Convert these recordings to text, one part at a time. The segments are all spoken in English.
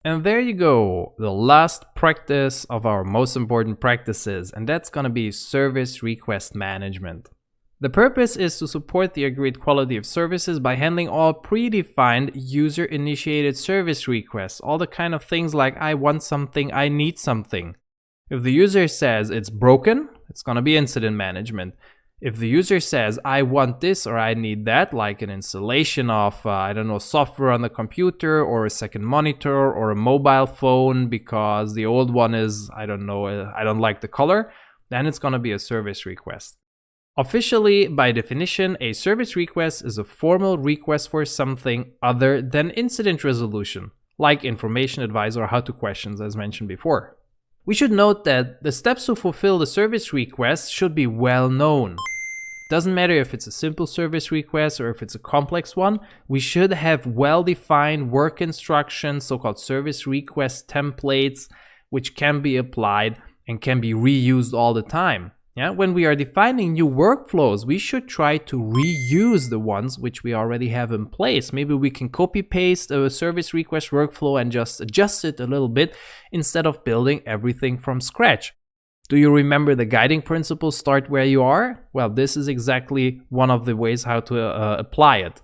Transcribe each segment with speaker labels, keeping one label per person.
Speaker 1: And there you go, the last practice of our most important practices, and that's gonna be service request management. The purpose is to support the agreed quality of services by handling all predefined user-initiated service requests, all the kind of things like I want something, I need something. If the user says it's broken, it's gonna be incident management. If the user says, I want this or I need that, like an installation of, software on the computer or a second monitor or a mobile phone because the old one is, I don't like the color, then it's going to be a service request. Officially, by definition, a service request is a formal request for something other than incident resolution, like information advice or how-to questions as mentioned before. We should note that the steps to fulfill the service request should be well known. Doesn't matter if it's a simple service request or if it's a complex one, we should have well-defined work instructions, so-called service request templates, which can be applied and can be reused all the time. Yeah? When we are defining new workflows, we should try to reuse the ones which we already have in place. Maybe we can copy-paste a service request workflow and just adjust it a little bit instead of building everything from scratch. Do you remember the guiding principle, start where you are? Well, this is exactly one of the ways how to apply it.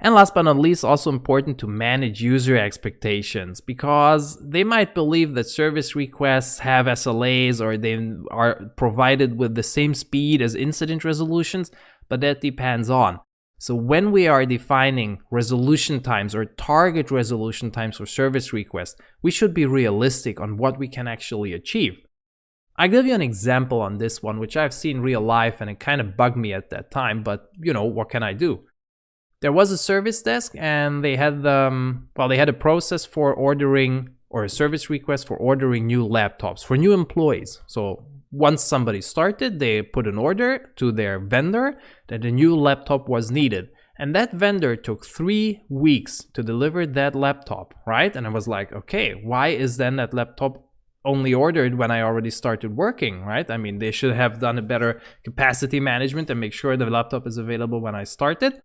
Speaker 1: And last but not least, also important to manage user expectations, because they might believe that service requests have SLAs or they are provided with the same speed as incident resolutions, but that depends on. So when we are defining resolution times or target resolution times for service requests, we should be realistic on what we can actually achieve. I'll give you an example on this one, which I've seen real life and it kind of bugged me at that time, but what can I do? There was a service desk and they had a process for ordering, or a service request for ordering new laptops for new employees. So once somebody started, they put an order to their vendor that a new laptop was needed. And that vendor took 3 weeks to deliver that laptop, right? And I was like, okay, why is then that laptop only ordered when I already started working, right? I mean, they should have done a better capacity management and make sure the laptop is available when I started.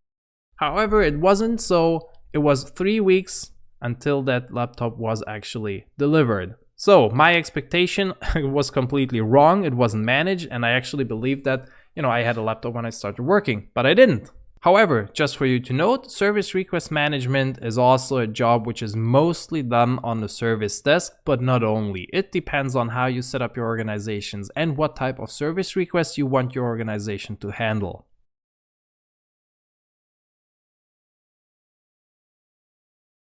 Speaker 1: However, it wasn't, so it was 3 weeks until that laptop was actually delivered. So my expectation was completely wrong. It wasn't managed, and I actually believed that, I had a laptop when I started working, but I didn't. However, just for you to note, service request management is also a job which is mostly done on the service desk, but not only. It depends on how you set up your organizations and what type of service requests you want your organization to handle.